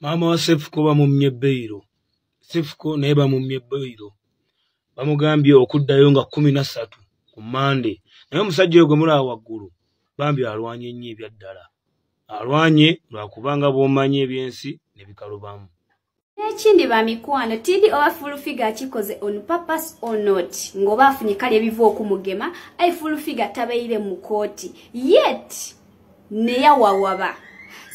Maama wa cephco Bamumye Bail. Cephco naye Bamumye Bail. Bamugambye okuddayo nga 13 ku Monday. Naye omusajja oyo gwe mulaba waggulu bambi alwanye nnyo ebyaddala. Alwanye lwakubanga bw'omanyi ebyensi ne bikalubamu. Ekindi bamikwano tindi oba full figure kikoze on purpose or not ngoba afunye kali ebivu okumugema ai full figure tabeire mu kooti yet neyawawaba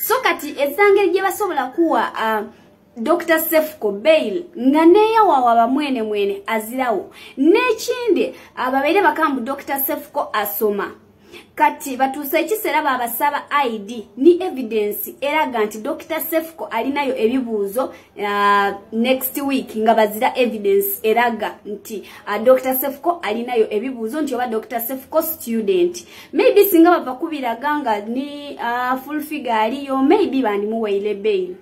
so kati ezangeri gye basobola kuwa Dr. cephco Bail nga neyawawaba mwene azirawo n'ekindi ababeire bakambu Dr. cephco asoma kati batuusa ekiseera babasaba ID ni evidence eraga nti Dr. cephco alinayo ebibuuzo next week nga bazira evidence eraga nti Dr. cephco alinayo ebibuuzo nti oba Dr. cephco student maybe singa bava kubiraga nga ni full figure aliyo maybe bandimuwaire bail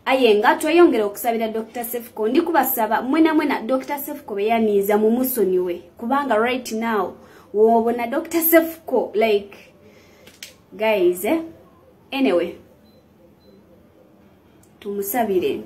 ayenga tweyongera okusabira Dr. cephco ndi kubasaba mwena Dr. cephco beyaniiza mu musoni we kubanga right now wobona Dr. cephco like guys anyway tumusabire